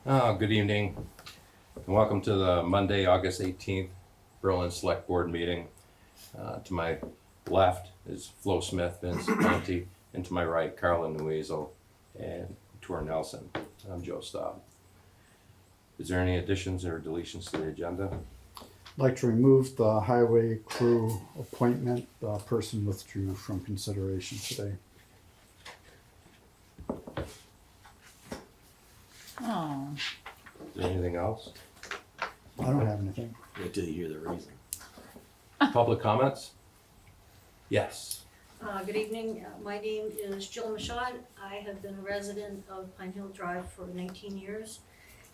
Good evening, and welcome to the Monday, August 18th, Berlin Selectboard meeting. To my left is Flo Smith, Vince Monty, and to my right, Carla Nuizel and Tor Nelson. I'm Joe Staub. Is there any additions or deletions to the agenda? I'd like to remove the highway crew appointment. The person withdrew from consideration today. Oh, Is there anything else? I don't have anything. Wait till you hear the reason. Public comments? Yes. Good evening. My name is Jill Michaud. I have been a resident of Pine Hill Drive for 19 years.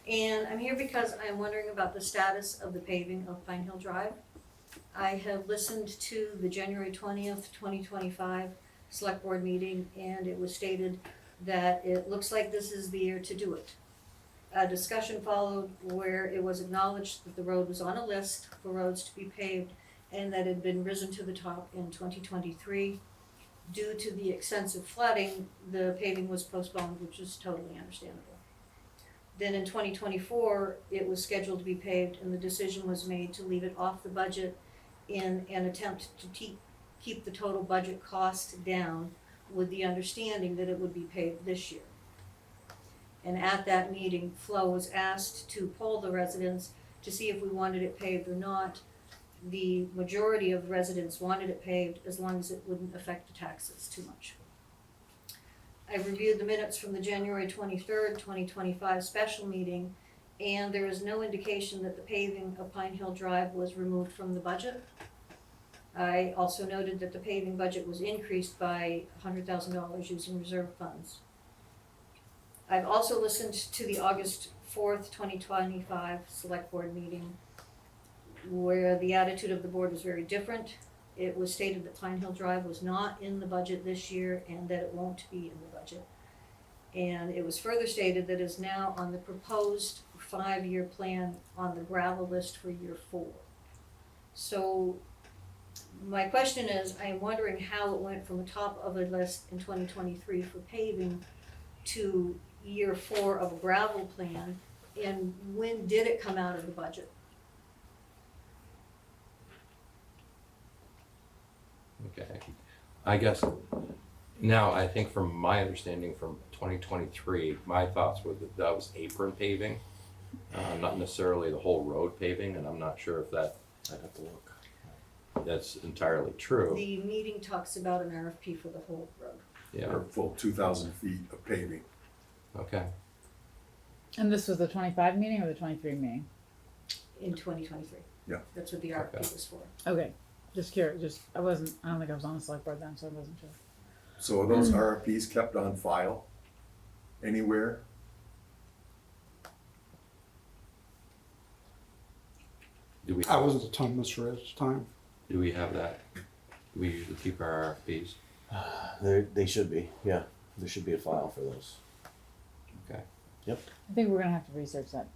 And I'm here because I'm wondering about the status of the paving of Pine Hill Drive. I have listened to the January 20th, 2025 Select Board meeting, and it was stated that it looks like this is the year to do it. A discussion followed where it was acknowledged that the road was on a list for roads to be paved and that it had been risen to the top in 2023. Due to the extensive flooding, the paving was postponed, which is totally understandable. Then in 2024, it was scheduled to be paved and the decision was made to leave it off the budget in an attempt to keep the total budget cost down with the understanding that it would be paved this year. And at that meeting, Flo was asked to poll the residents to see if we wanted it paved or not. The majority of residents wanted it paved as long as it wouldn't affect the taxes too much. I reviewed the minutes from the January 23rd, 2025 special meeting, and there is no indication that the paving of Pine Hill Drive was removed from the budget. I also noted that the paving budget was increased by $100,000 using reserve funds. I've also listened to the August 4th, 2025 Select Board meeting where the attitude of the board was very different. It was stated that Pine Hill Drive was not in the budget this year and that it won't be in the budget. And it was further stated that it is now on the proposed 5-year plan on the gravel list for year 4. So my question is, I'm wondering how it went from the top of a list in 2023 for paving to year 4 of a gravel plan, and when did it come out of the budget? Okay. I guess now I think from my understanding from 2023, my thoughts were that that was apron paving, not necessarily the whole road paving, and I'm not sure if I'd have to look. that's entirely true. The meeting talks about an RFP for the whole road. Yeah, Or full 2,000 feet of paving. okay. and this was the 25 meeting or the 23 meeting? In 2023. Yeah. That's what the RFP Okay. was for. Okay, just curious. I don't think I was on the select board then, so I wasn't sure. So are those RFPs kept on file anywhere? Do we I wasn't the town administrator at the time. do we have that? Do we usually keep our RFPs? They should be, yeah. There should be a file for those. Okay. I think we're gonna have to research that,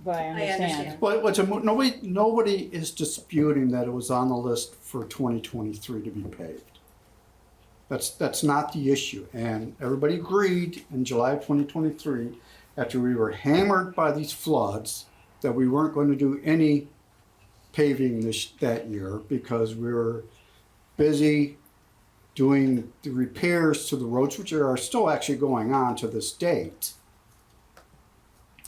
but I understand. understand. Well, nobody is disputing that it was on the list for 2023 to be paved. That's not the issue. And everybody agreed in July of 2023, after we were hammered by these floods, that we weren't going to do any paving that year because we were busy doing the repairs to the roads, which are still actually going on to this date.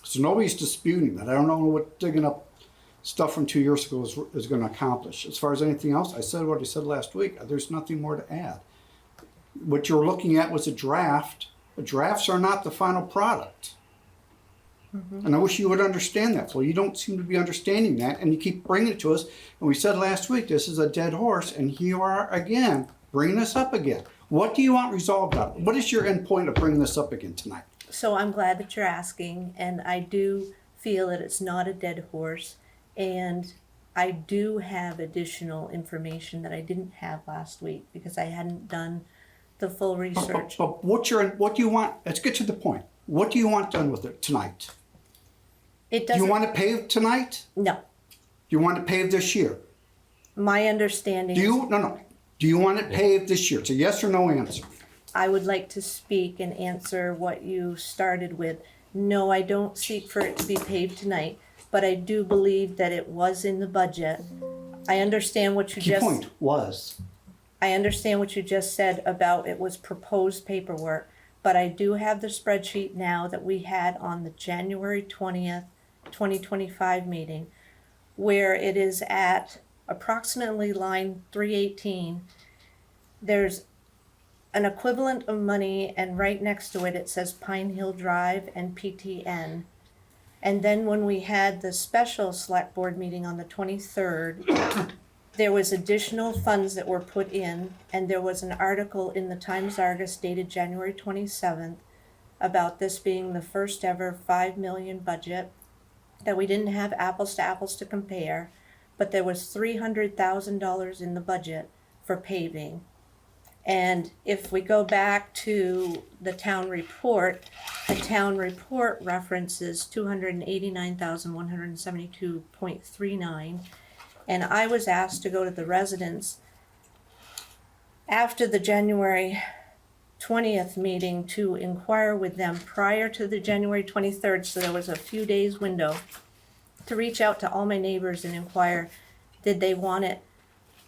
So nobody's disputing that. I don't know what digging up stuff from 2 years ago is going to accomplish. As far as anything else, I said what I said last week. There's nothing more to add. What you're looking at was a draft. The drafts are not the final product. And I wish you would understand that, Flo. You don't seem to be understanding that, and you keep bringing it to us. And we said last week, this is a dead horse, and here you are again, bringing this up again. What do you want resolved out of it? What is your end point of bringing this up again tonight? So I'm glad that you're asking, and I do feel that it's not a dead horse, and I do have additional information that I didn't have last week because I hadn't done the full research. But what do you want? Let's get to the point. What do you want done with it tonight? It Do doesn't. you want it paved tonight? No, Do you want it paved this year? my understanding. Do you? No. Do you want it paved this year? It's a yes or no answer. I would like to speak and answer what you started with. no, I don't seek for it to be paved tonight, but I do believe that it was in the budget. I understand what you Key just. point was, I understand what you just said about it was proposed paperwork, but I do have the spreadsheet now that we had on the January 20th, 2025 meeting, where it is at approximately line 318. There's an equivalent of money, and right next to it, it says Pine Hill Drive and PTN. And then when we had the special select board meeting on the 23rd, there was additional funds that were put in, and there was an article in the Times-Argus dated January 27th about this being the first ever 5 million budget, that we didn't have apples to compare, but there was $300,000 in the budget for paving. And if we go back to the town report references 289,172.39. And I was asked to go to the residents after the January 20th meeting to inquire with them prior to the January 23rd, so there was a few days window to reach out to all my neighbors and inquire, did they want it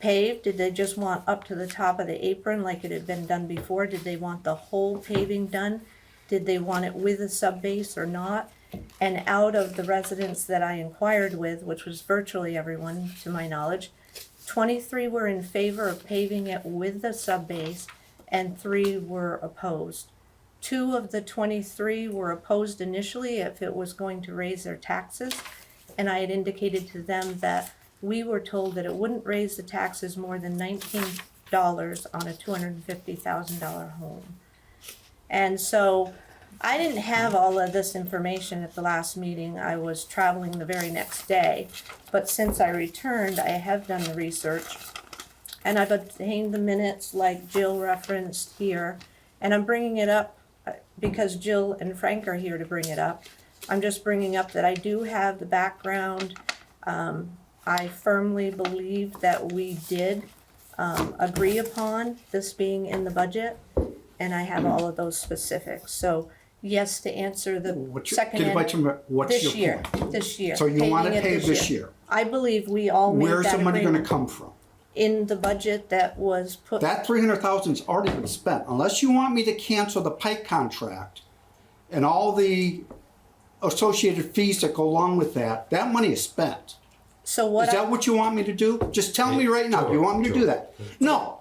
paved? Did they just want up to the top of the apron like it had been done before? Did they want the whole paving done? Did they want it with a sub base or not? And out of the residents that I inquired with, which was virtually everyone to my knowledge, 23 were in favor of paving it with the sub base and 3 were opposed. 2 of the 23 were opposed initially if it was going to raise their taxes, and I had indicated to them that we were told that it wouldn't raise the taxes more than $19 on a $250,000 home. And so I didn't have all of this information at the last meeting. I was traveling the very next day. But since I returned, I have done the research. And I've obtained the minutes like Jill referenced here. And I'm bringing it up because Jill and Frank are here to bring it up. I'm just bringing up that I do have the background. I firmly believe that we did agree upon this being in the budget, and I have all of those specifics. So yes, to answer the what's second your end, point? this year. So you want paving to it pave this year? I believe we all made Where's that the money gonna agreement come from? in the budget that was put. That 300,000's already been spent. Unless you want me to cancel the Pike contract and all the associated fees that go along with that, that money is spent. So what Is that what you want me to do? Just tell me right now, do you want me to do that? No,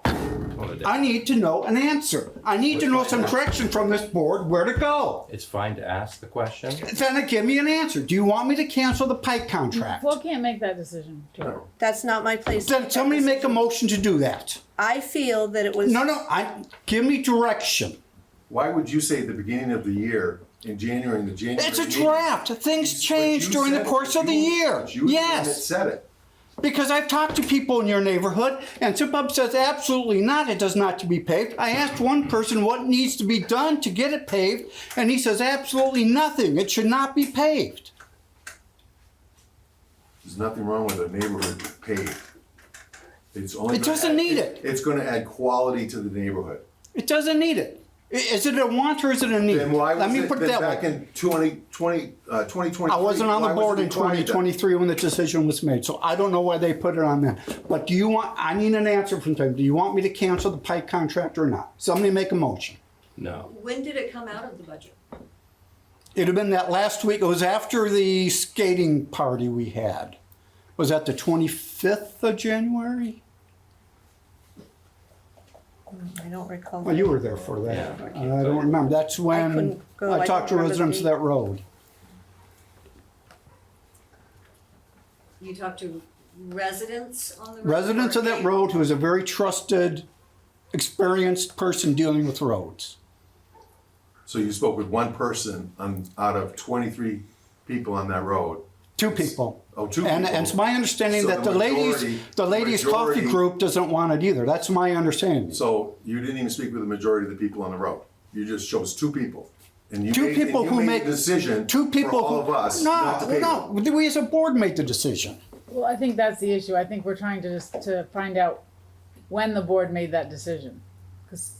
I need to know an answer. I need to know some direction from this board where to go. It's fine to ask the question. Then give me an answer. Do you want me to cancel the Pike contract? Flo can't make that decision, Joe. That's not my place. to Then make somebody that make a decision. motion to do that. I feel that it was. No, give me direction. Why would you say at the beginning of the year, in January, in the January? It's a meeting- draft. Things But change you during the said it. course of the year. You were the one that Yes, said it. because I've talked to people in your neighborhood, and Tip-Up says absolutely not, it does not to be paved. I asked one person what needs to be done to get it paved, and he says absolutely nothing. It should not be paved. There's nothing wrong with a neighborhood paved. It's only. It gonna doesn't add- need it. It's gonna add quality to the neighborhood. It doesn't need it. Is it a want or is it a need? Then why Let was me it, put it then that back way. in 2023? I wasn't on the why was board it in required then? 2023 when the decision was made, so I don't know why they put it on then. But do you want, I need an answer from them. Do you want me to cancel the Pike contract or not? Somebody make a motion. No. When did it come out of the budget? It'd have been that last week. It was after the skating party we had. Was that the 25th of January? I don't recall. Well, you were there for that. Yeah, I can't I tell don't you. remember. That's when couldn't go. I I talked to don't remember the residents of date. that road. You talked to residents on the road? Residents or of that a- road who is a very trusted, experienced person dealing with roads. So you spoke with one person out of 23 people on that road. 2 people. Oh, 2 And people. it's my understanding So that the the ladies coffee majority- group doesn't want it either. That's my understanding. So you didn't even speak with the majority of the people on the road. You just chose 2 people. And you 2 made, people and you who made make the decision 2 people for all who of us not to pay them. no, we as a board made the decision. Well, I think that's the issue. I think we're trying to just to find out when the board made that decision. 'Cause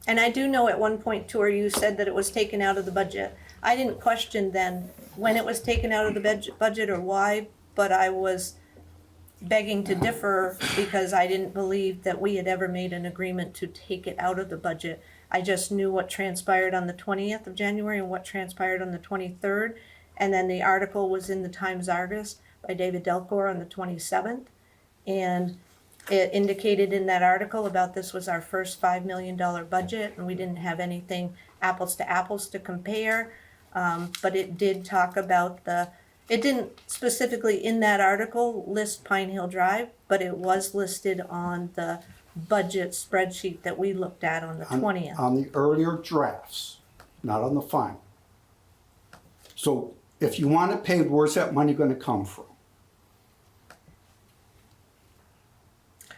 And I do know at one point, Tori, you said that it was taken out of the budget. I didn't question then when it was taken out of the budget or why, but I was begging to differ because I didn't believe that we had ever made an agreement to take it out of the budget. I just knew what transpired on the 20th of January and what transpired on the 23rd. And then the article was in the Times-Argus by David Delcor on the 27th. And it indicated in that article about this was our first $5 million budget and we didn't have anything apples to compare. But it did talk about it didn't specifically in that article list Pine Hill Drive, but it was listed on the budget spreadsheet that we looked at on the 20th. On the earlier drafts, not on the final. So if you want it paved, where's that money gonna come from?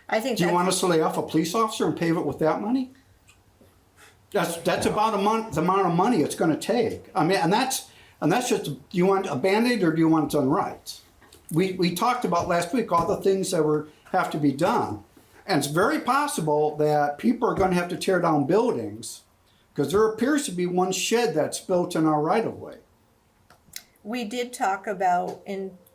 I think Do you that's- want us to lay off a police officer and pave it with that money? That's about the amount of money it's gonna take. I mean, and that's just, do you want a Band-Aid or do you want it done right? We talked about last week all the things that have to be done. And it's very possible that people are gonna have to tear down buildings because there appears to be one shed that's built in our right of way. we did talk about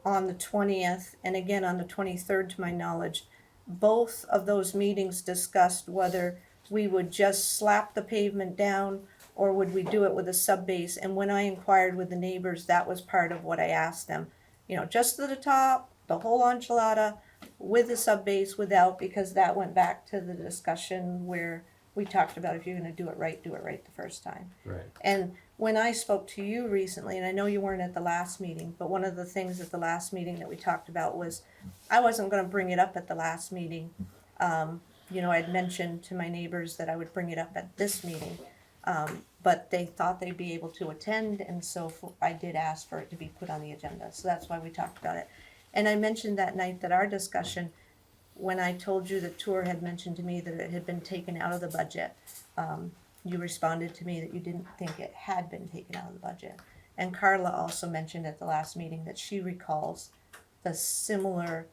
on the 20th and again on the 23rd to my knowledge, both of those meetings discussed whether we would just slap the pavement down or would we do it with a sub base. And when I inquired with the neighbors, that was part of what I asked them. You know, just to the top, the whole enchilada with the sub base, without, because that went back to the discussion where we talked about if you're gonna do it right the first time. Right. And when I spoke to you recently, and I know you weren't at the last meeting, but one of the things at the last meeting that we talked about was I wasn't gonna bring it up at the last meeting. You know, I'd mentioned to my neighbors that I would bring it up at this meeting. But they thought they'd be able to attend, and so I did ask for it to be put on the agenda, so that's why we talked about it. And I mentioned that night that our discussion, when I told you that Tour had mentioned to me that it had been taken out of the budget, you responded to me that you didn't think it had been taken out of the budget. And Carla also mentioned at the last meeting that she recalls the similar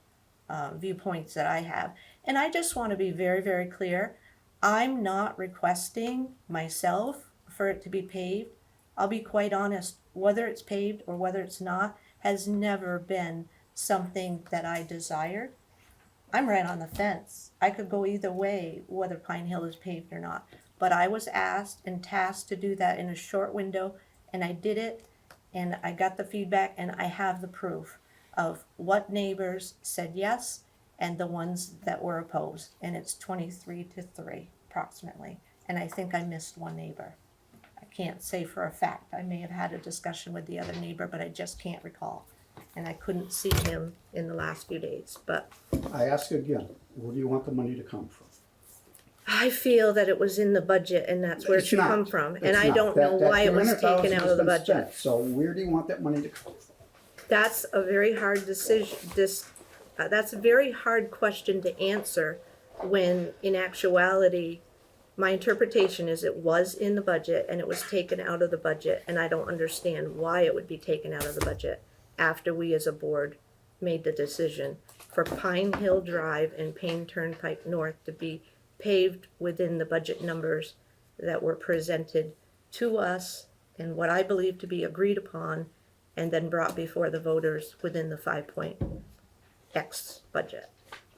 viewpoints that I have. And I just want to be very, very clear. I'm not requesting myself for it to be paved. I'll be quite honest, whether it's paved or whether it's not has never been something that I desired. I'm right on the fence. I could go either way, whether Pine Hill is paved or not. But I was asked and tasked to do that in a short window, and I did it, and I got the feedback, and I have the proof of what neighbors said yes and the ones that were opposed. And it's 23-3 approximately. And I think I missed one neighbor. I can't say for a fact. I may have had a discussion with the other neighbor, but I just can't recall. And I couldn't see him in the last few days. But I ask again, where do you want the money to come from? I feel that it was in the budget and that's where it It's should not. come from. And It's I not. don't know That why it was $300,000 taken out has of the been budget. spent. So where do you want that money to come from? That's a very hard decision. That's a very hard question to answer when in actuality, my interpretation is it was in the budget and it was taken out of the budget. And I don't understand why it would be taken out of the budget after we as a board made the decision for Pine Hill Drive and Payne Turnpike North to be paved within the budget numbers that were presented to us and what I believe to be agreed upon and then brought before the voters within the 5.x budget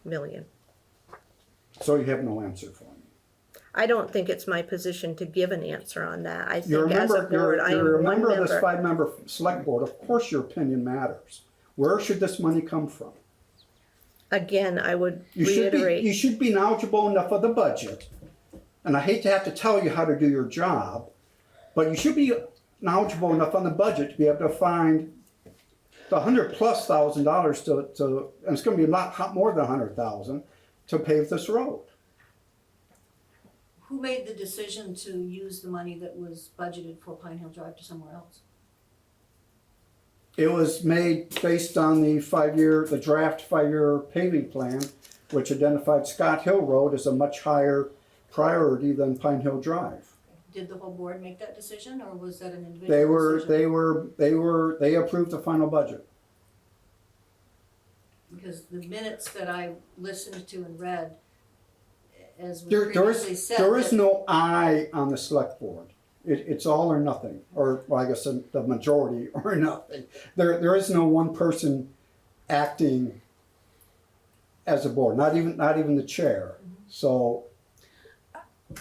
million. So you have no answer for me. I don't think it's my position to give an answer on that. I You're think a as a member, board, I am you're a one member of this member. 5-member select board. Of course your opinion matters. Where should this money come from? Again, I would You reiterate, should be knowledgeable enough of the budget. And I hate to have to tell you how to do your job, but you should be knowledgeable enough on the budget to be able to find the $100,000+ to, and it's gonna be a lot more than 100,000 to pave this road. Who made the decision to use the money that was budgeted for Pine Hill Drive to somewhere else? It was made based on the draft 5-year paving plan, which identified Scott Hill Road as a much higher priority than Pine Hill Drive. Did the whole board make that decision, or was that an individual decision? They approved the final budget. Because the minutes that I listened to and read, as was There previously said. is no I on the select board. It's all or nothing, or well, I guess the majority or nothing. There is no one person acting as a board, not even the chair. So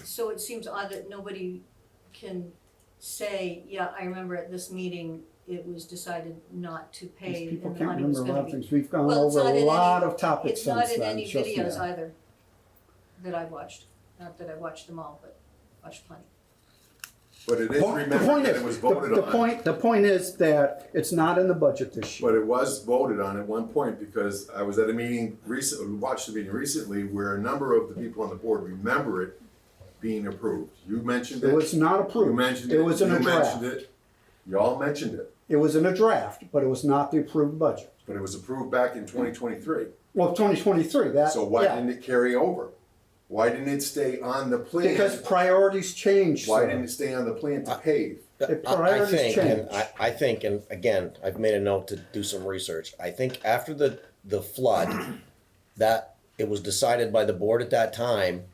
So it seems odd that nobody can say, yeah, I remember at this meeting, it was decided not to pay these people and the can't money was remember a lot gonna of be. things. We've gone Well, it's over not a in lot any- of topics It's not since in then. any just videos now. either that I watched. Not that I watched them all, but watched plenty. But it is The remembered point that is, it was voted on. the point is that it's not in the budget this year. But it was voted on at one point, because I was at a meeting recently, watched the meeting recently, where a number of the people on the board remember it being approved. You mentioned it. It was not You approved. mentioned it. It was in You a draft. mentioned it. You all mentioned it, It was in a draft, but it was not the approved budget. but it was approved back in 2023. Well, 2023, that, So why yeah. didn't it carry over? Why didn't it stay on the plan? Because priorities changed, Why sir. didn't it stay on the plan to pave? The I priorities think, and change. I think, and again, I've made a note to do some research. I think after the flood, that it was decided by the board at that time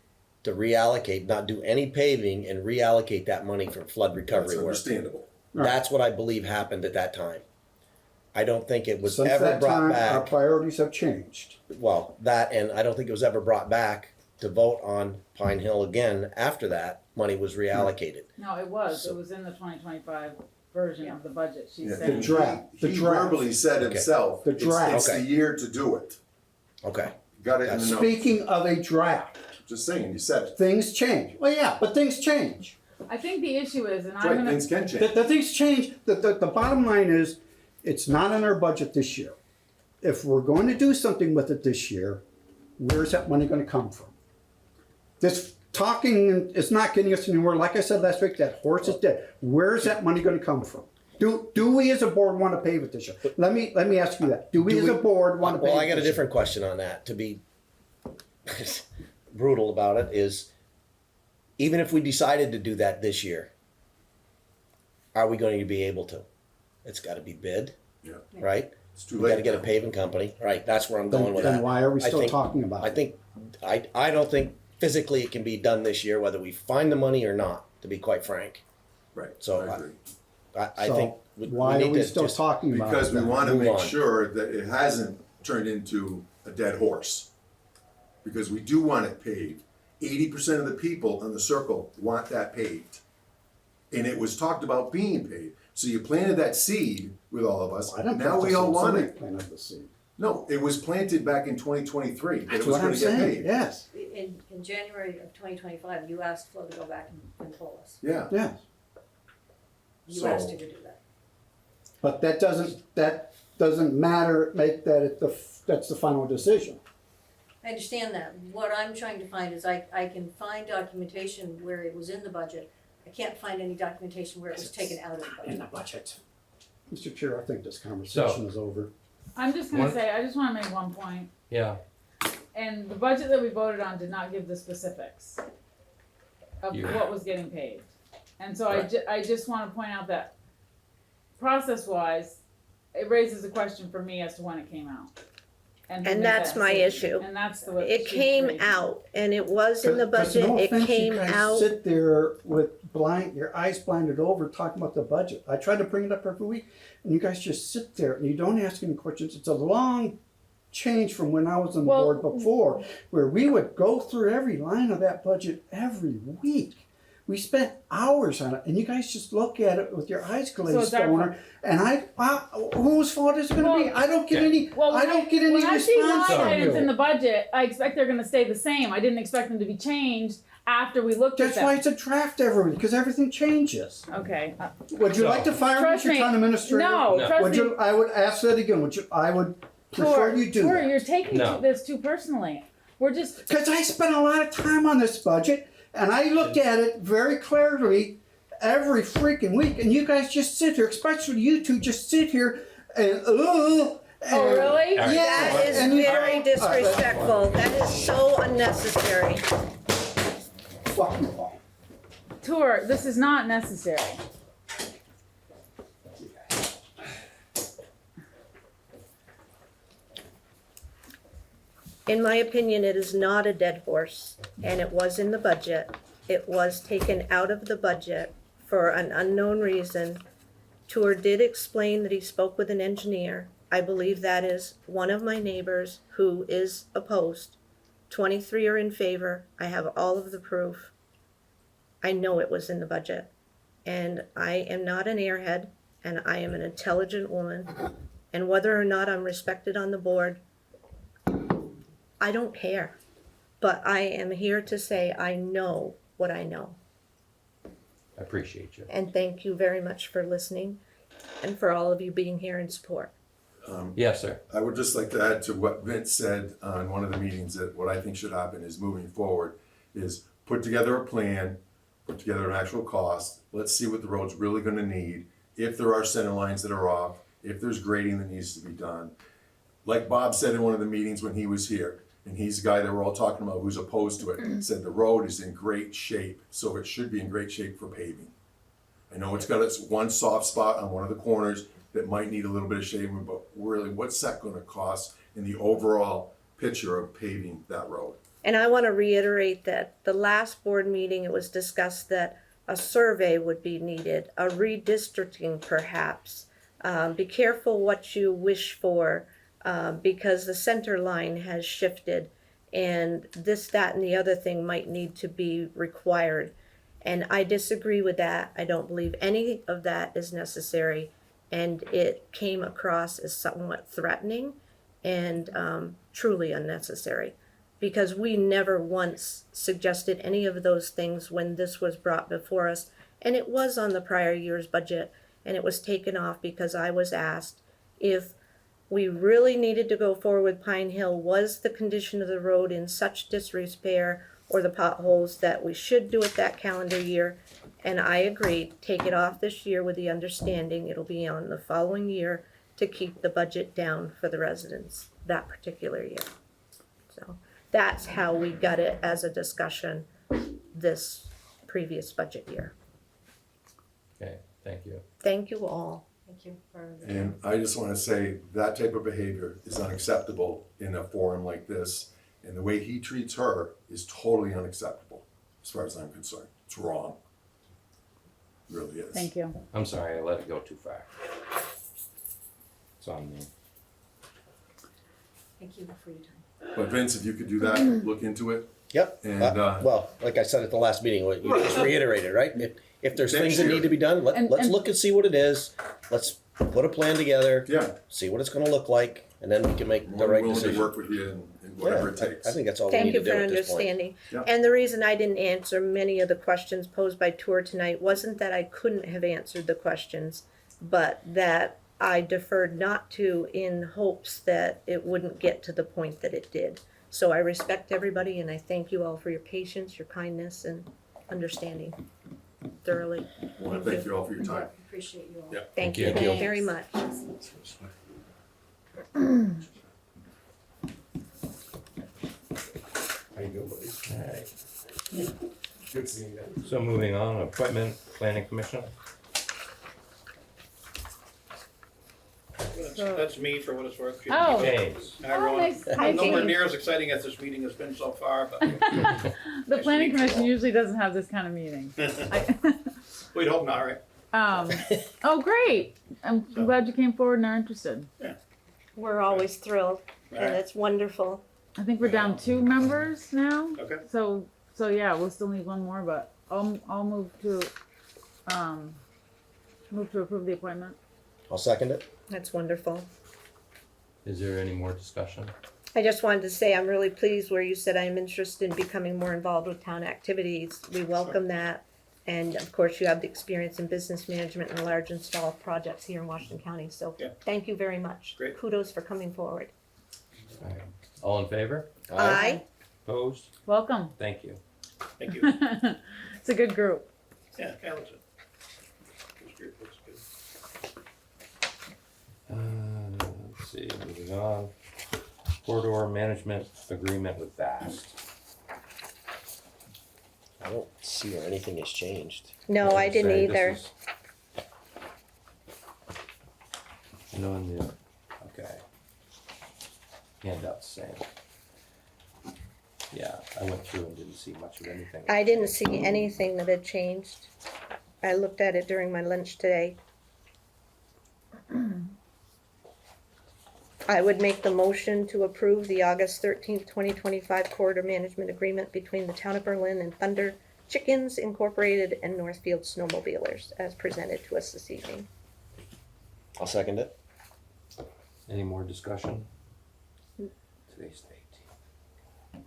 to reallocate, not do any paving, and reallocate that money for flood That's recovery work. understandable. That's what I believe happened at that time. I don't think it was Since ever that brought time, our back. priorities have changed. Well, that, and I don't think it was ever brought back to vote on Pine Hill again after that money was reallocated. No, it was in the 2025 version of the budget, she's Yeah. saying. The draft. He verbally said Okay. himself, The draft. it's the Okay. year to do it. Okay. Got it in the notes. Speaking of a draft, Just saying, you said it. things change. Well, yeah, but things change. I think the issue is, and That's I'm right, gonna, things can The change. things change. The bottom line is, it's not in our budget this year. If we're going to do something with it this year, where's that money gonna come from? This talking is not getting us anywhere. Like I said last week, that horse is dead. Where's that money gonna come from? Do we as a board wanna pave it this year? Let me ask you that. Do we as a board wanna pave it Well, I got a this year? different question on that. To be brutal about it is, even if we decided to do that this year, are we going to be able to? It's got to be bid, Yeah, right? it's too We got to late. get a now. paving company, right? That's where I'm going with Then that. why are we I still think- talking about I it? think I don't think physically it can be done this year, whether we find the money or not. To be quite frank, Right, So I agree. I So think why need are we to still just- talking about it? Because we then? wanna Move make on. sure that it hasn't turned into a dead horse. Because we do want it paved. 80% of the people on the circle want that paved. And it was talked about being paved. So you planted that seed with all of us. I don't Now plant we the all seed. want Somebody it. planted the seed. No, it was planted back in 2023. That That's it was what I'm gonna get saying, paved. yes, In January of 2025, you asked Flo to go back and told us. Yeah, yes. You So- asked her to do that. But that doesn't matter, make that that's the final decision. I understand that. What I'm trying to find is I can find documentation where it was in the budget. I can't find any documentation where it was taken out of the budget. budget. Mr. Chair, I think this conversation is over. I'm just gonna One- say, I just wanna make one point. Yeah, And the budget that we voted on did not give the specifics of You- what was getting paid. And so Right. I just wanna point out that process-wise, it raises a question for me as to when it came out. who And made that's that my statement. issue. And that's the way. It she's came raising it. out, and it was in the 'Cause budget, no it offense, came you guys out. sit there with your eyes blinded over, talking about the budget. I try to bring it up every week, and you guys just sit there and you don't ask any questions. It's a long change from when I was on the Well- board before, where we would go through every line of that budget every week. We spent hours on it, and you guys just look at it with your eyes it's glazed our over. And whose fault is it going to be? Well- I don't get Yeah. any. Well, I don't get any when I see line response from items in you. the budget, I expect they're gonna stay the same. I didn't expect them to be changed after we looked at That's why them. it's a draft every week, because everything changes. Okay, Would you So- like to fire me as trust your me, town administrator? no, No. trust Would me. you? I would ask that again. I would prefer you do Tor, that. you're taking No. this too personally. We're just, Because I spent a lot of time on this budget, and I look at it very clearly every freaking week, and you guys just sit here, especially you two, just sit here and oh, really? Yeah, That is and you very don't- disrespectful. That is so unnecessary. Fuck you all. Tor, this is not necessary. In my opinion, it is not a dead horse, and it was in the budget. It was taken out of the budget for an unknown reason. Tour did explain that he spoke with an engineer. I believe that is one of my neighbors who is opposed. 23 are in favor. I have all of the proof. I know it was in the budget. And I am not an airhead, and I am an intelligent woman. And whether or not I'm respected on the board, I don't care. But I am here to say I know what I know. I appreciate you. And thank you very much for listening and for all of you being here in support. Yes, sir. I would just like to add to what Vince said on one of the meetings, that what I think should happen is moving forward is put together a plan, put together an actual cost. Let's see what the road's really gonna need, if there are center lines that are off, if there's grading that needs to be done. Like Bob said in one of the meetings when he was here, and he's the guy that we're all talking about who's opposed to it, said the road is in great shape, so it should be in great shape for paving. I know it's got its one soft spot on one of the corners that might need a little bit of shaving, but really, what's that gonna cost in the overall picture of paving that road? And I want to reiterate that the last board meeting, it was discussed that a survey would be needed, a redistricting perhaps. Be careful what you wish for, because the center line has shifted, and this, that, and the other thing might need to be required. And I disagree with that. I don't believe any of that is necessary, and it came across as somewhat threatening and truly unnecessary, because we never once suggested any of those things when this was brought before us, and it was on the prior year's budget, and it was taken off because I was asked if we really needed to go forward with Pine Hill. Was the condition of the road in such disrepair or the potholes that we should do it that calendar year? And I agreed, take it off this year with the understanding it'll be on the following year to keep the budget down for the residents that particular year. So that's how we got it as a discussion this previous budget year. Okay, thank you. Thank you all. Thank you for. And I just wanna say, that type of behavior is unacceptable in a forum like this. And the way he treats her is totally unacceptable, as far as I'm concerned. It's wrong. It really is. Thank you. I'm sorry, I let it go too far. It's on me. Thank you for your time. But Vince, if you could do that, look into it. Yep. And, Well, like I said at the last meeting, what you just reiterated, right? If there's Next things that year. need to be done, And- let's and- look and see what it is. Let's put a plan together, Yeah, see what it's gonna look like, and then we can make more the than right willing to decision. work with you in whatever it Yeah, takes. I think that's all we Thank need you to do for at this point. understanding. Yeah. And the reason I didn't answer many of the questions posed by Tour tonight wasn't that I couldn't have answered the questions, but that I deferred not to in hopes that it wouldn't get to the point that it did. So I respect everybody, and I thank you all for your patience, your kindness, and understanding thoroughly. I wanna thank you all for your time. Appreciate you all. Yeah. Thank Thank you you. very much. How you doing, buddy? Alright, Good seeing you. so moving on, appointment, planning commission. That's me for what it's worth. Oh. James. Hi, everyone. nice. Hi, I'm nowhere James. near as exciting as this meeting has been so far, but The Nice planning to meet you commission all. usually doesn't have this kind of meeting. we'd hope not, right? Oh, great. I'm So- glad you came forward and are interested. We're always thrilled, and Alright. it's wonderful. I think we're down 2 members now. Okay. So yeah, we'll still need one more, but I'll move to approve the appointment. I'll second it. That's wonderful. Is there any more discussion? I just wanted to say I'm really pleased where you said I'm interested in becoming more involved with town activities. We welcome that. And of course, you have the experience in business management and large install projects here in Washington County. So Yeah. thank you very much. Great. Kudos for coming forward. Alright. All in favor? Aye. Opposed? Welcome. Thank you. Thank you. It's a good group. Yeah, looks good. Looks good. Let's see, moving on. Corridor management agreement with Vast. I don't see where anything has changed. No, I didn't Say this either. is- No, in the, okay. Handout's same. Yeah, I went through and didn't see much of anything. I didn't see anything that had changed. I looked at it during my lunch today. I would make the motion to approve the August 13th, 2025 corridor management agreement between the Town of Berlin and Thunder Chickens Incorporated and Northfield Snowmobilers as presented to us this evening. I'll second it. Any more discussion? Today's the 18th.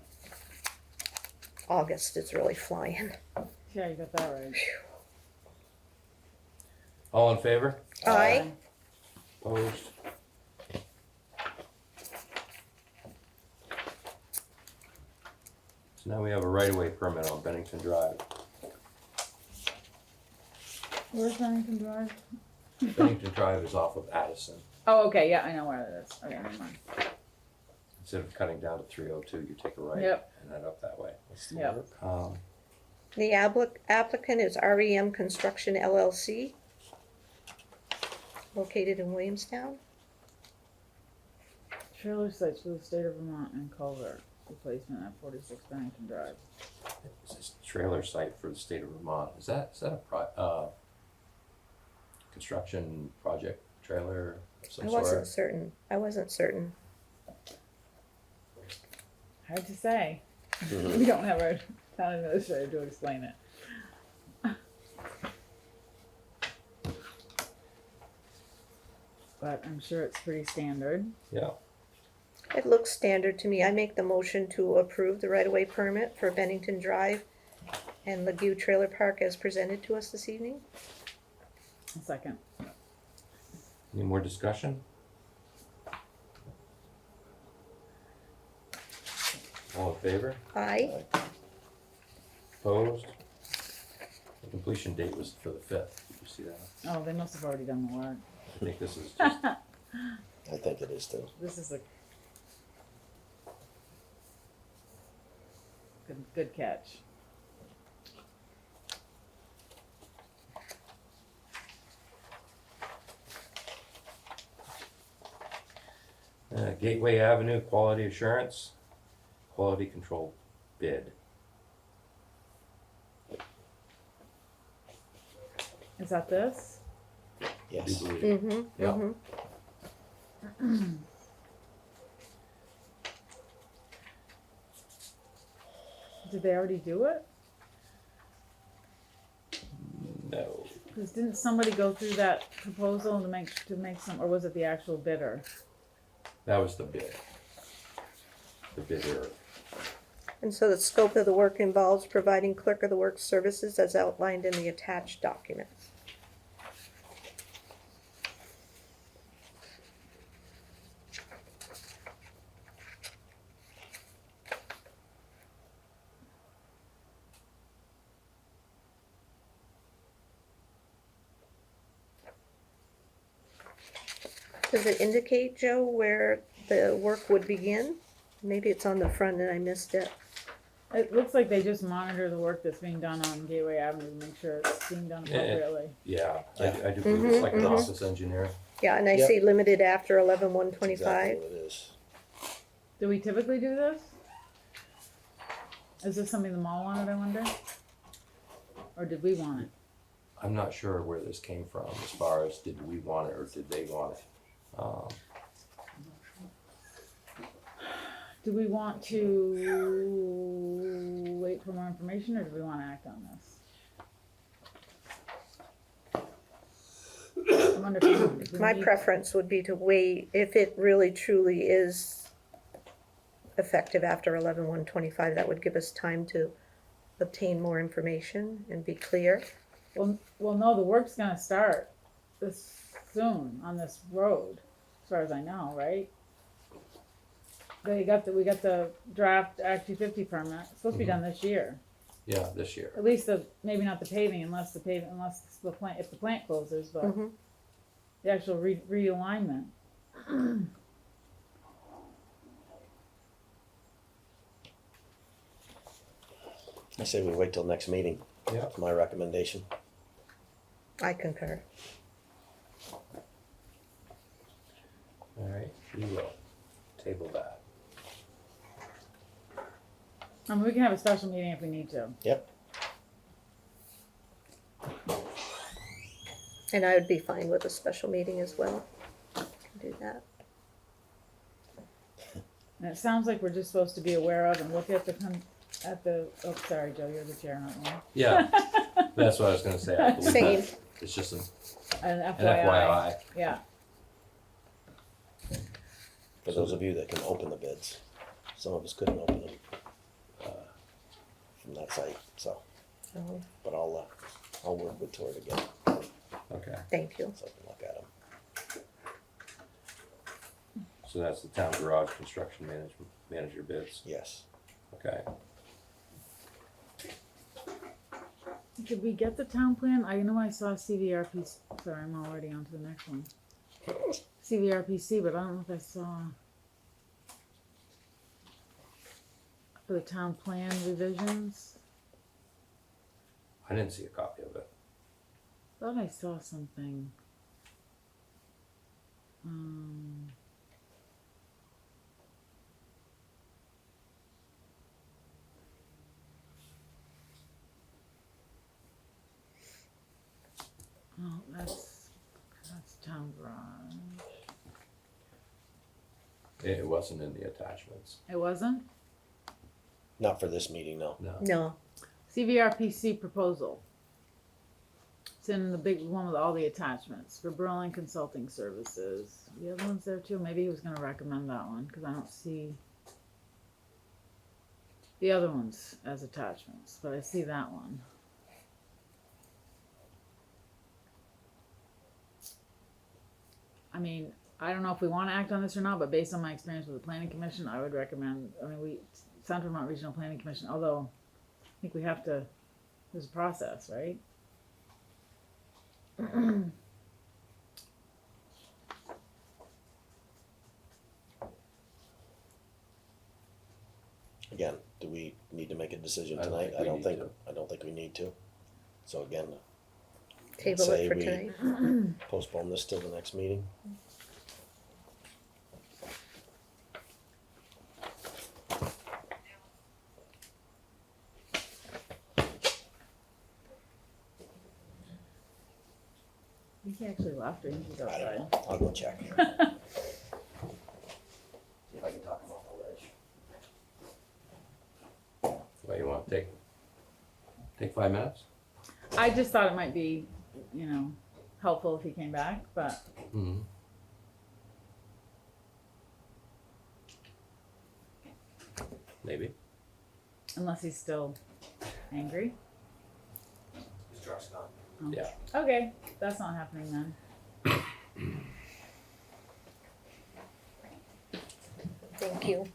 August is really flying. Yeah, you got that right. All in favor? Aye. Opposed? So now we have a right-of-way permit on Bennington Drive. Where's Bennington Drive? Bennington Drive is off of Addison. Oh, okay, yeah, I know where it is. Okay, never mind. Instead of cutting down to 302, you take a right Yep. and head up that way. Yep. The applicant is REM Construction LLC, located in Williamstown. Trailer sites for the state of Vermont and culvert replacement at 46 Bennington Drive. It's this trailer site for the state of Vermont. Is that a construction project trailer of some I sort? wasn't certain. Hard to say. We don't have our town administrator to explain it. But I'm sure it's pretty standard. Yeah. It looks standard to me. I make the motion to approve the right-of-way permit for Bennington Drive and Lague Trailer Park as presented to us this evening. A second. Any more discussion? All in favor? Aye. Opposed? The completion date was for the 5th. Did you see that? Oh, they must have already done the work. I think this is just, I think it is too. This is a good catch. Gateway Avenue Quality Assurance, Quality Control Bid. Is that this? I do Yes. believe. Mm-hmm, Yeah. mm-hmm. Did they already do it? No. Because didn't somebody go through that proposal to make some, or was it the actual bidder? That was the bid. The bidder. And so the scope of the work involves providing clerk of the works services as outlined in the attached documents. Does it indicate, Joe, where the work would begin? Maybe it's on the front and I missed it. It looks like they just monitor the work that's being done on Gateway Avenue to make sure it's being done appropriately. Yeah, Yeah. I do believe it's like an Mhm, mhm. office engineer. Yeah, and I Yep. see limited after Exactly 11/125. what it is. Do we typically do this? Is this something the mall wanted, I wonder? Or did we want it? I'm not sure where this came from as far as did we want it or did they want it. Do we want to wait for more information or do we want to act on this? I wonder if we My need- preference would be to wait if it really truly is effective after 11/125. That would give us time to obtain more information and be clear. Well, no, the work's gonna start this soon on this road, as far as I know, right? We got the draft Act 250 permit. It's supposed to be done this year. Yeah, this year. At least maybe not the paving unless the plant, if the plant closes, but Mhm. the actual realignment. I say we wait till next meeting. Yeah. That's my recommendation. I concur. All right, we will table that. I mean, we can have a special meeting if we need to. Yep. And I would be fine with a special meeting as well. Can do that. And it sounds like we're just supposed to be aware of and look at oh, sorry, Joe, you're the chair, not me. Yeah, that's what I was gonna say. I believe Same. that it's just an An FYI. Yeah, For those of you that can open the bids, some of us couldn't open them from that site, so, Oh, but I'll work with Tori to get, Okay, thank you. so I can look at them. so that's the town garage construction manager bids. Yes. Okay. did we get the town plan? I know I saw CVRP, sorry, I'm already on to the next one. CVRPC, but I don't know if I saw for the town plan revisions. I didn't see a copy of it. Thought I saw something. Oh, that's town garage. It wasn't in the attachments. It wasn't? Not for this meeting, no. No. No, CVRPC proposal. It's in the big one with all the attachments for Berlin Consulting Services. The other one's there too. Maybe he was gonna recommend that one, cause I don't see the other ones as attachments, but I see that one. I mean, I don't know if we wanna act on this or not, but based on my experience with the planning commission, I would recommend, Central Vermont Regional Planning Commission, although I think we have to, there's a process, right? Again, do we need to make a decision I don't tonight? think we need to. I don't think we need to. So again, table Say it for we- tonight. postpone this till the next meeting. I think he actually left or he was I outside. don't know. I'll go check. See if I can talk about the ledge. What, you wanna take 5 minutes? I just thought it might be, helpful if he came back, but Mm-hmm. Maybe. unless he's still angry. His truck's gone. Oh. Yeah. Okay, that's not happening then. Thank you.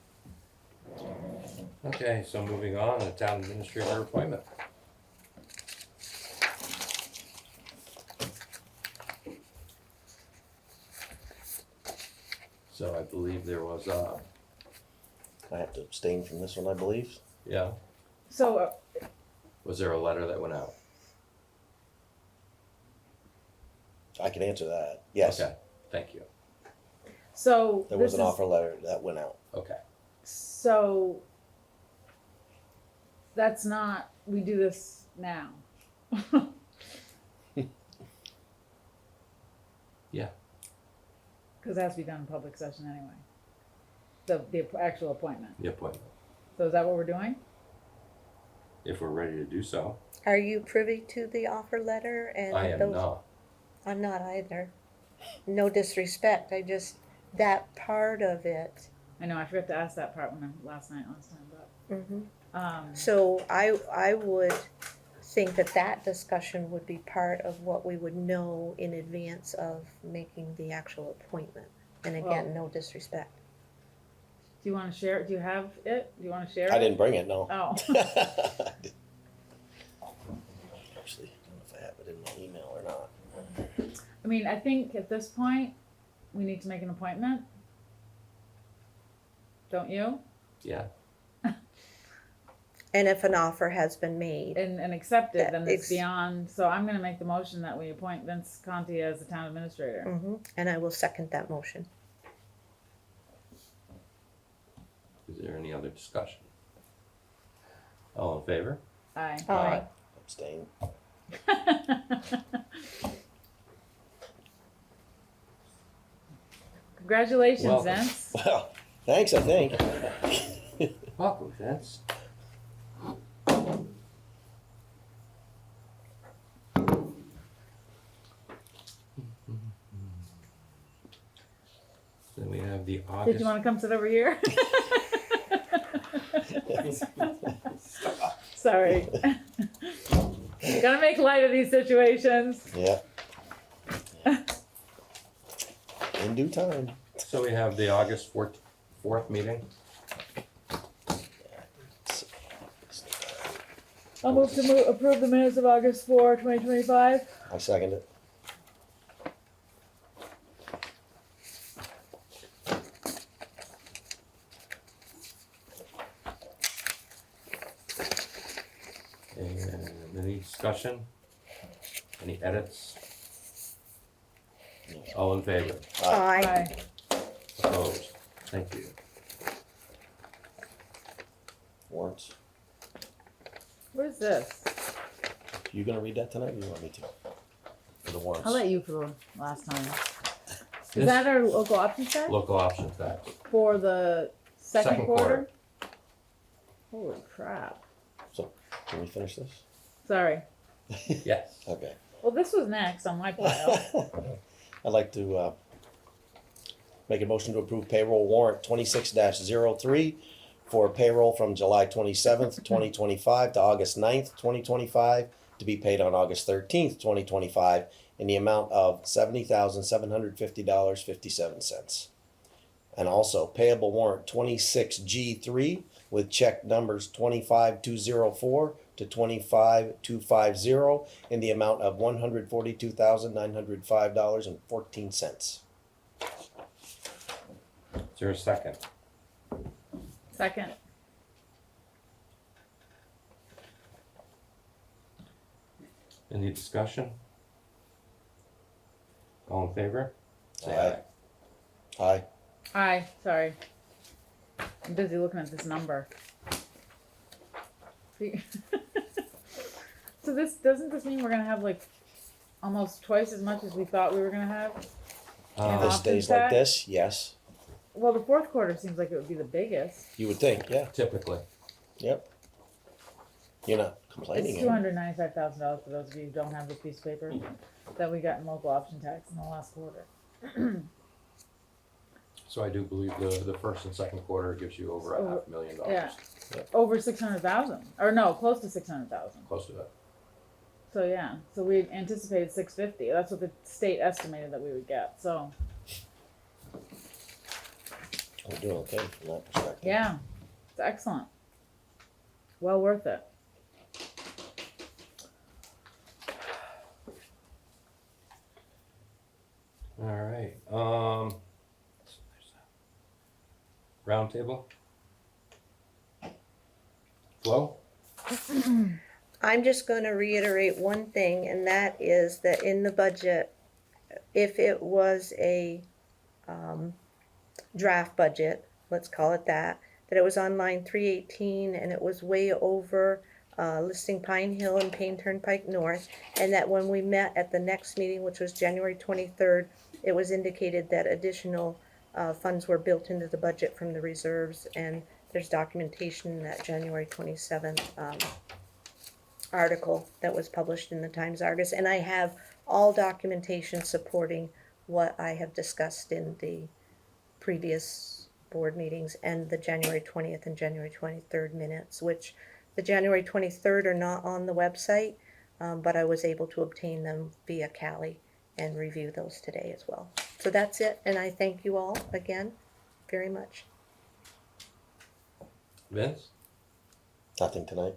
Okay, so moving on, the town administrator appointment. So I believe there was I have to abstain from this one, I believe. yeah, So, was there a letter that went out? I can answer that. Yes, Okay, thank you. so there was this an is- offer letter that went out. Okay, So that's not, we do this now. yeah, Cause it has to be done in public session anyway. The actual appointment. the appointment, So is that what we're doing? if we're ready to do so. Are you privy to the offer letter and I am those? not. I'm not either. No disrespect, that part of it. I know, I forgot to ask that part last time, but, So I would think that discussion would be part of what we would know in advance of making the actual appointment. And again, no disrespect. do you wanna share it? Do you have it? Do you wanna share it? I didn't bring it, no. Oh, Actually, I don't know if I have it in my email or not. I mean, I think at this point, we need to make an appointment. Don't you? Yeah, And if an offer has been made, And accepted, then it's Ex- beyond, so I'm gonna make the motion that we appoint Vince Conti as the town administrator. and I will second that motion. is there any other discussion? All in favor? Aye. Aye. Abstain. Congratulations, Welcome. Vince. Well, thanks, I think. Welcome, Vince. Then we have the Did August. you want to come sit over here? Sorry. Gotta make light of these situations. Yeah. In due time. So we have the August 4th meeting. I'll move to approve the minutes of August 4, 2025. I second it. And any discussion? Any edits? All in favor? Aye. Opposed? Thank you. Warrants. What is this? You gonna read that tonight, or you want me to? For the warrants. I'll let you for the last time. Is This- that our local option tax Local option tax. for the second Second quarter? Holy crap. So, can we finish this? Sorry. Yes. Okay. Well, this was next on my pile. I'd like to make a motion to approve payroll warrant 26-03 for payroll from July 27th, 2025 to August 9th, 2025, to be paid on August 13th, 2025, in the amount of $70,750.57. And also payable warrant 26G3 with check numbers 25204 to 25250 in the amount of $142,905.14. Is there a second? Second. Any discussion? All in favor? Say Aye. Aye. Aye, sorry. I'm busy looking at this number. See- So doesn't this mean we're gonna have like almost twice as much as we thought we were gonna have? Aye. This Option stays like tax? this, yes. Well, the fourth quarter seems like it would be the biggest. You would think, yeah. Typically. Yep. You're not It's complaining. $295,000 for those of you who don't have this piece of paper that we got in local option tax in the last quarter. So I do believe the first and second quarter gives you over Over- $500,000. Yeah, over 600,000, or no, close to 600,000. Close to that. So yeah, so we anticipated 650. That's what the state estimated that we would get. So We're doing okay from that perspective. yeah, it's excellent. Well worth it. All right. Round table. Flo? I'm just going to reiterate one thing, and that is that in the budget, if it was a draft budget, let's call it that it was on line 318 and it was way over listing Pine Hill and Payne Turnpike North, and that when we met at the next meeting, which was January 23rd, it was indicated that additional funds were built into the budget from the reserves, and there's documentation in that January 27th article that was published in the Times-Argus, and I have all documentation supporting what I have discussed in the previous board meetings and the January 20th and January 23rd minutes, which the January 23rd are not on the website, but I was able to obtain them via Cali and review those today as well. So that's it, and I thank you all again very much. Vince? Nothing tonight.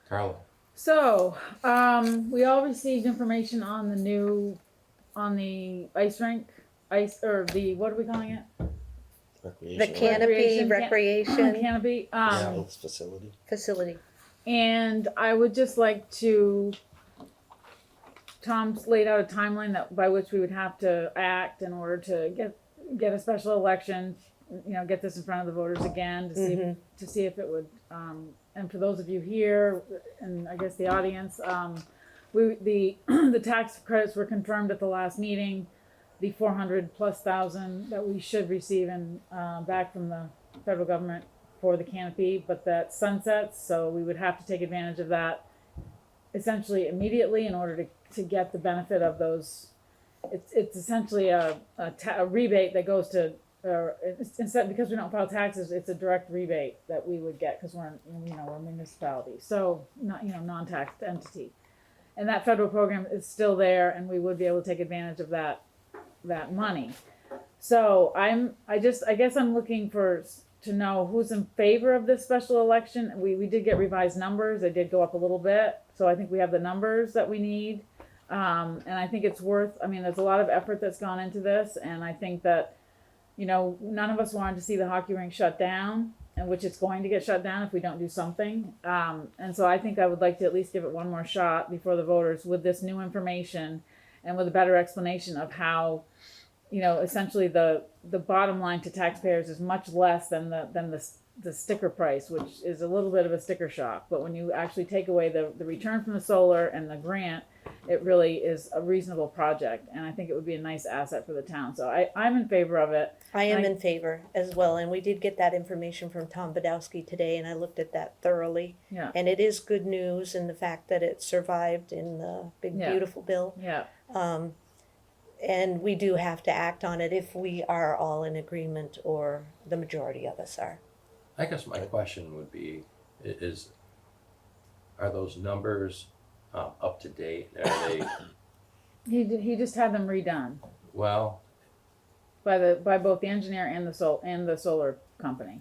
Carla? So we all received information on the ice rink, or the, what are we calling it? Recreation. The canopy recreation Canopy. Health facility. facility. And I would just like to, Tom's laid out a timeline that by which we would have to act in order to get a special election, get this in front of the voters again to see if it would, and for those of you here and I guess the audience, the tax credits were confirmed at the last meeting. the 400,000+ that we should receive in, back from the federal government for the canopy, but that sunsets, so we would have to take advantage of that essentially immediately in order to get the benefit of those. It's essentially a rebate that goes to, instead, because we don't file taxes, it's a direct rebate that we would get, because we're a municipality, so not, non-taxed entity. And that federal program is still there, and we would be able to take advantage of that money. So I guess I'm looking to know who's in favor of this special election. We did get revised numbers. They did go up a little bit. So I think we have the numbers that we need. And I think it's worth, there's a lot of effort that's gone into this. And I think that, none of us wanted to see the hockey rink shut down, and which it's going to get shut down if we don't do something. And so I think I would like to at least give it one more shot before the voters with this new information and with a better explanation of how, essentially the bottom line to taxpayers is much less than the sticker price, which is a little bit of a sticker shock. But when you actually take away the return from the solar and the grant, it really is a reasonable project. And I think it would be a nice asset for the town. So I'm in favor of it. I am in favor as well, and we did get that information from Tom Badowski today, and I looked at that thoroughly. Yeah. And it is good news in the fact that it survived in the big Yeah. beautiful bill. Yeah. And we do have to act on it if we are all in agreement, or the majority of us are. I guess my question would be, are those numbers up to date? Are they, He just had them redone well, by both the engineer and the solar company.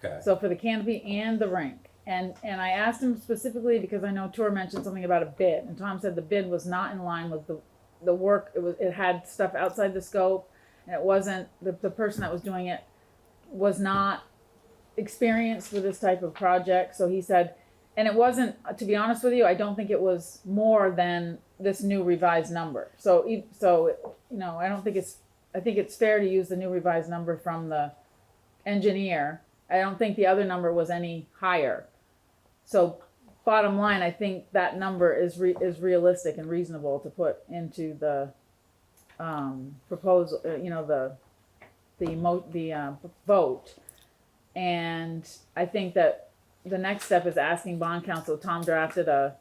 okay. So for the canopy and the rink. And I asked him specifically because I know Tor mentioned something about a bid, and Tom said the bid was not in line with the work. It had stuff outside the scope, and it wasn't, the person that was doing it was not experienced with this type of project. So he said, and it wasn't, to be honest with you, I don't think it was more than this new revised number. So I don't think I think it's fair to use the new revised number from the engineer. I don't think the other number was any higher. So bottom line, I think that number is realistic and reasonable to put into the proposal, the vote. And I think that the next step is asking bond counsel. Tom drafted a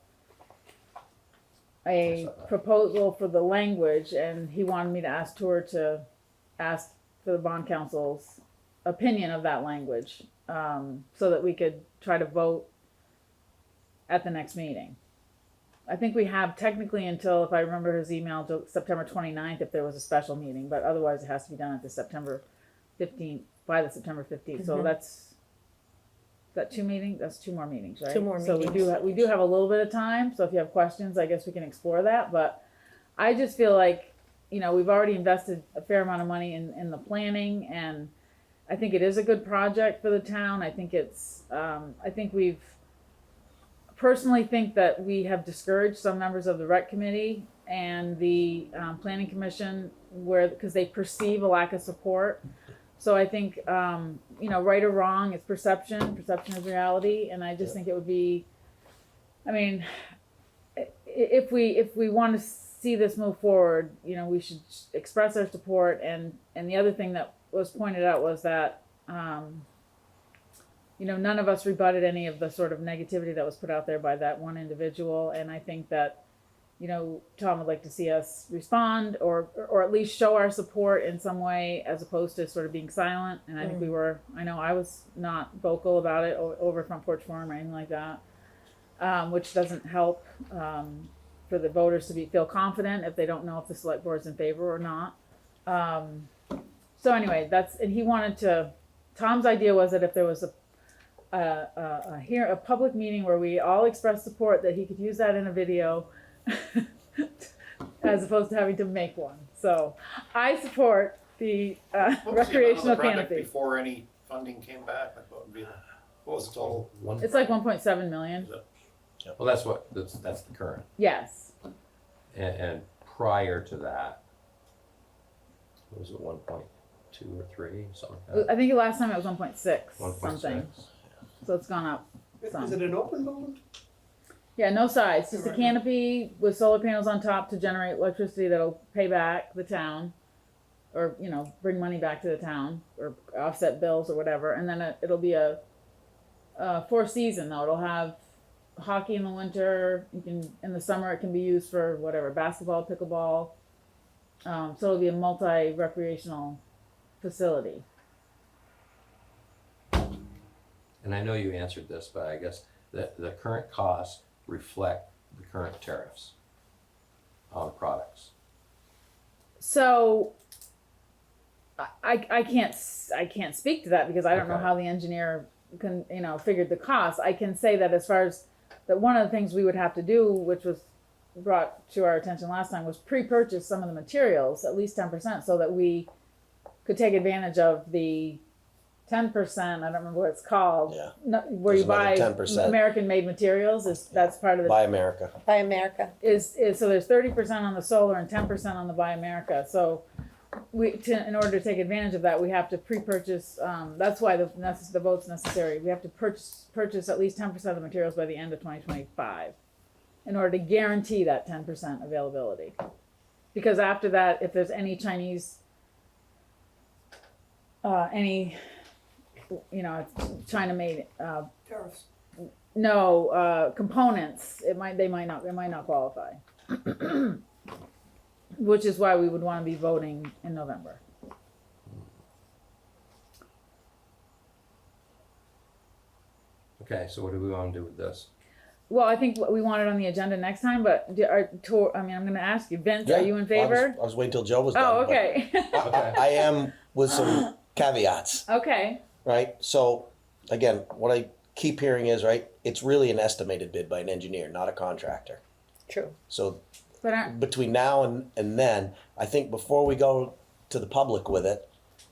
proposal for the language, and he wanted me to ask Tor to ask for the bond counsel's opinion of that language, so that we could try to vote at the next meeting. I think we have technically until, if I remember his email, till September 29th if there was a special meeting, but otherwise it has to be done at the September 15th, by the September 15th. So that's 2 meetings? That's 2 more meetings, right? 2 more So meetings. we do have a little bit of time, so if you have questions, I guess we can explore that. But I just feel like, we've already invested a fair amount of money in the planning, and I think it is a good project for the town. I think we've personally think that we have discouraged some members of the rec committee and the planning commission because they perceive a lack of support. So I think, right or wrong, it's perception. Perception is reality. And I just think it would be, if we want to see this move forward, we should express our support. And the other thing that was pointed out was that, none of us rebutted any of the sort of negativity that was put out there by that one individual. And I think that, Tom would like to see us respond or at least show our support in some way, as opposed to sort of being silent. And I think I know I was not vocal about it over Front Porch Forum or anything like that, which doesn't help for the voters to feel confident if they don't know if the select board's in favor or not. So anyway, Tom's idea was that if there was a public meeting where we all expressed support, that he could use that in a video as opposed to having to make one. So I support the What was the amount of the recreational project canopy. before any funding came back? Like, what was the total? It's like 1.7 million. Well, that's the current. Yes. And prior to that, was it 1.2 or 3, something like that? I think last time it was 1.6 1.6. something. So it's gone up some. Is it an open building? Yeah, no sides, just a canopy with solar panels on top to generate electricity that'll pay back the town. or, you know, bring money back to the town, or offset bills or whatever, and then it'll be a four season though. It'll have hockey in the winter, in the summer it can be used for whatever, basketball, pickleball, so it'll be a multi-recreational facility. And I know you answered this, but I guess the current costs reflect the current tariffs on the products. So I can't speak to that because I don't know Okay. how the engineer figured the cost. I can say that as far as that, one of the things we would have to do, which was brought to our attention last time, was pre-purchase some of the materials, at least 10%, so that we could take advantage of the 10%. I don't remember what it's called. Yeah. Where you There's buy another 10%. American-made materials. That's part of the Buy America. By America. is so there's 30% on the solar and 10% on the Buy America. So in order to take advantage of that, we have to pre-purchase. That's why the vote's necessary. We have to purchase at least 10% of the materials by the end of 2025, in order to guarantee that 10% availability. Because after that, if there's any Chinese, China made Tariffs. components, they might not qualify. Which is why we would want to be voting in November. Okay, so what do we want to do with this? Well, I think we want it on the agenda next time, but I'm going to ask you, Vince, Yeah, are you in favor? I was waiting till Joe was done. Oh, but okay. I am with some caveats, Okay. right? So again, what I keep hearing is, right, it's really an estimated bid by an engineer, not a contractor. True. So But aren't, between now and then, I think before we go to the public with it,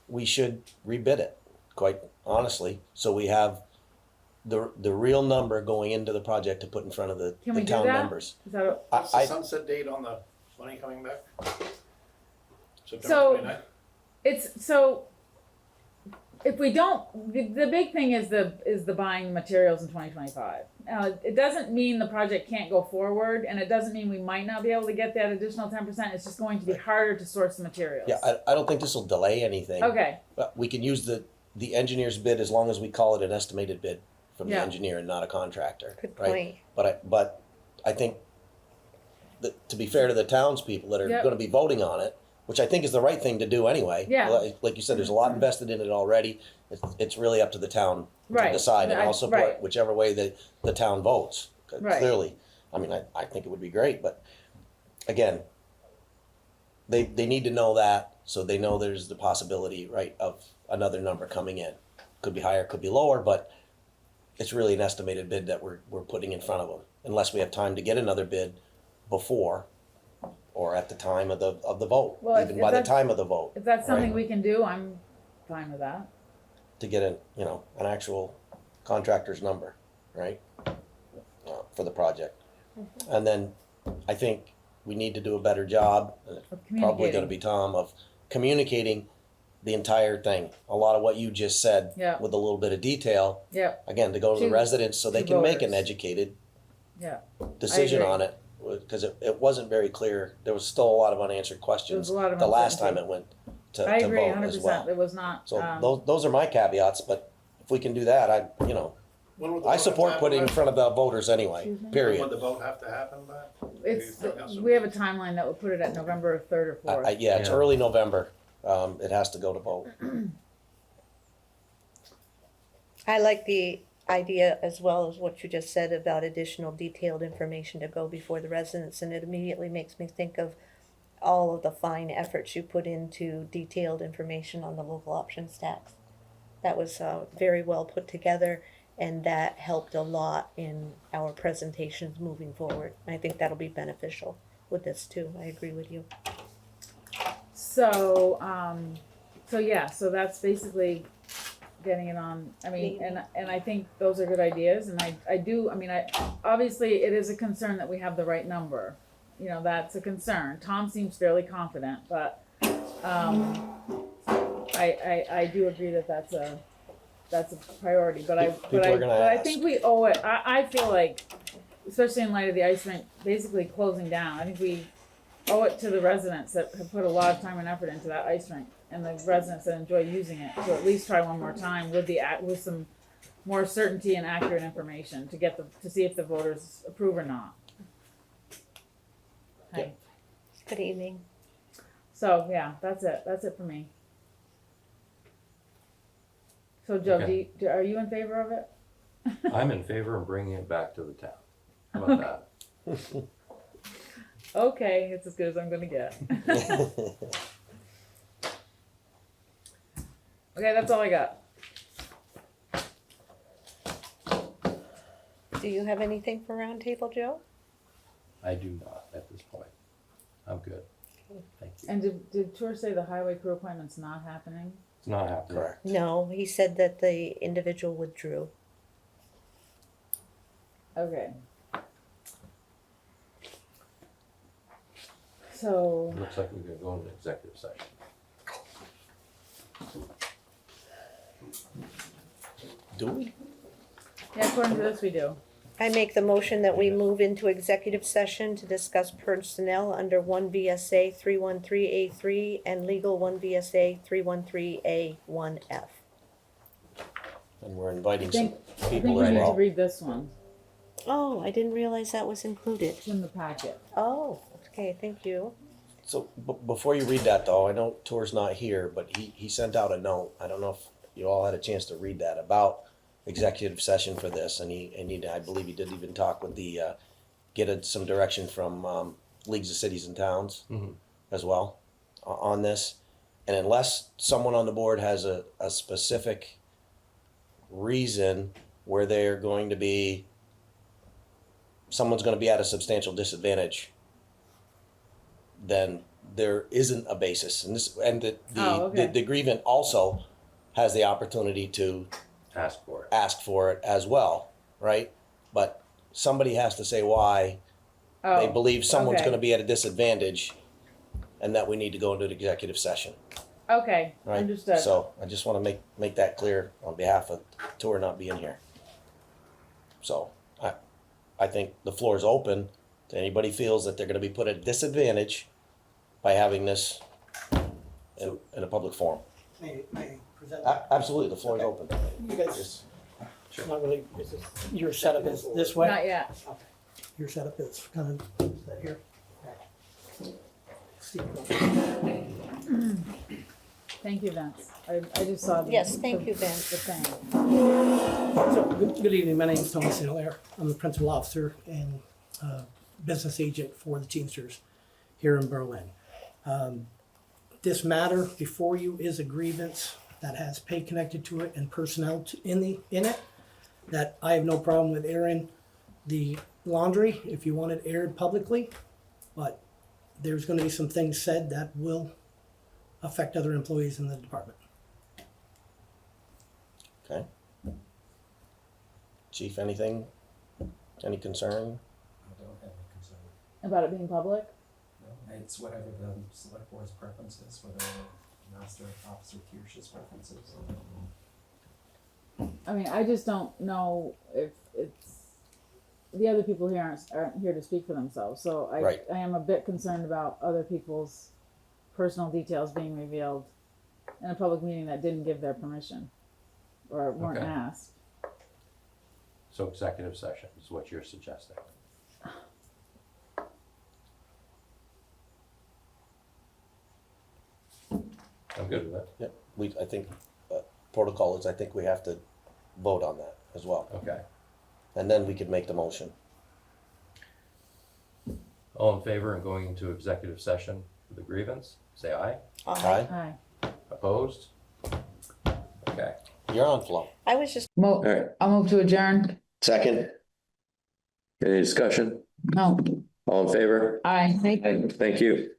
we should rebid it, quite honestly, so we have the real number going into the project to put in front of the Can we do town that? members. is that What's the I sunset date on the money coming back? September So- 29th? it's so if we don't, the big thing is the buying materials in 2025. It doesn't mean the project can't go forward, and it doesn't mean we might not be able to get that additional 10%. It's just going to be harder to source the materials. Yeah, I don't think this will delay anything. Okay. But we can use the engineer's bid as long as we call it an estimated bid from the Yeah. engineer and not a contractor. Good right? point. But I think that to be fair to the townspeople that are Yep. going to be voting on it, which I think is the right thing to do anyway. Yeah. Like you said, there's a lot invested in it already. It's really up to the town Right. to decide, and I'll support Right. whichever way the town votes. Right. Clearly, I mean, I think it would be great, but again, they need to know that so they know there's the possibility, right, of another number coming in. Could be higher, could be lower, but it's really an estimated bid that we're putting in front of them, unless we have time to get another bid before or at the time of the vote, Well, if even by the that's- time of the vote, If that's something Right. we can do, I'm fine with that. to get an actual contractor's number, right, for the project. And then I think we need to do a better job, Of probably going to communicating. be Tom, of communicating the entire thing. A lot of what you just said Yeah. with a little bit of detail, Yeah. again, to go to the To- residents so they to can make an voters. educated Yeah. decision agree. on it, because it wasn't very clear. There was still a lot of unanswered questions a lot of the last time uncertainty. it went to I agree vote as well. 100%. It was not. So those are my caveats, but if we can do that, When would the vote I have support to putting in happen front of the voters anyway, Excuse me? by? period. Would the vote have to happen by? We have a timeline that would put it at November 3rd or 4th. Yeah, it's Yeah. early November. It has to go to vote. I like the idea as well as what you just said about additional detailed information to go before the residents, and it immediately makes me think of all of the fine efforts you put into detailed information on the local options tax. That was very well put together, and that helped a lot in our presentations moving forward. I think that'll be beneficial with this too. I agree with you. So so that's basically getting it on. I mean, and I think those are good ideas, and I obviously it is a concern that we have the right number. You know, that's a concern. Tom seems fairly confident, but I do agree that that's a priority. But People are gonna I ask. think we owe it. I feel like, especially in light of the ice rink basically closing down, I think we owe it to the residents that have put a lot of time and effort into that ice rink, and the residents that enjoy using it, to at least try one more time with some more certainty and accurate information to see if the voters approve or not. Okay. Good evening. So, yeah, that's it for me. So Joe, Okay. are you in favor of it? I'm in favor of bringing it back to the town. How about that? Okay, it's as good as I'm gonna get. Okay, that's all I got. Do you have anything for roundtable, Joe? I do not at this point. I'm good. Thank you. And did Tor say the highway crew appointment's not happening? It's not happening. Correct. No, he said that the individual withdrew. Okay. So, Looks like we're gonna go into executive session. Do we? yeah, according to this, we do. I make the motion that we move into executive session to discuss personnel under 1 VSA 313A3 and legal 1 VSA 313A1F. And we're inviting I some think we people as need to well. read this one. Oh, I didn't realize that was included. It's in the packet. Oh, okay, thank you. So before you read that though, I know Tor's not here, but he sent out a note. I don't know if you all had a chance to read that about executive session for this, and I believe he did even talk with the some direction from leagues of cities and towns Mhm. as well on this. And unless someone on the board has a specific reason where they're going to be, someone's going to be at a substantial disadvantage, then there isn't a basis. And the grievant also has the opportunity to Ask for it. ask for it as well, right? But somebody has to say why they believe someone's okay. going to be at a disadvantage, and that we need to go into an executive session, Okay, right? understood. So I just want to make that clear on behalf of Tor not being here. So I think the floor is open to anybody feels that they're going to be put at a disadvantage by having this in a public forum. May I present? Absolutely, the floor is open. You guys, not really, your setup is this way? Not yet. Okay. Your setup is kind of here. Steve. Thank you, Vince. I just saw the. Yes, thank you, Vince. The thing. So, good evening, my name is Tony St. Hilaire. I'm the principal officer and business agent for the Teamsters here in Berlin. This matter before you is a grievance that has pay connected to it and personnel in it, that I have no problem with airing the laundry if you want it aired publicly, but there's going to be some things said that will affect other employees in the department. Okay. Chief, anything? Any concern? I don't have any concern. About it being public? No, it's whatever the select board's preference is, whether Master Officer Kirsch's preference is. I mean, I just don't know if it's, the other people here aren't here to speak for themselves, so Right. I am a bit concerned about other people's personal details being revealed in a public meeting that didn't give their permission or weren't Okay. asked. So executive session is what you're suggesting. I'm good with that. Yeah, I think protocol is, I think we have to vote on that as well. Okay. And then we could make the motion. All in favor of going into executive session for the grievance, say aye. Aye? Aye. Opposed? Okay. You're on, Flo. I was just All right. I'll move to adjourn. Second? Any discussion? No. All in favor? Aye. Thank you.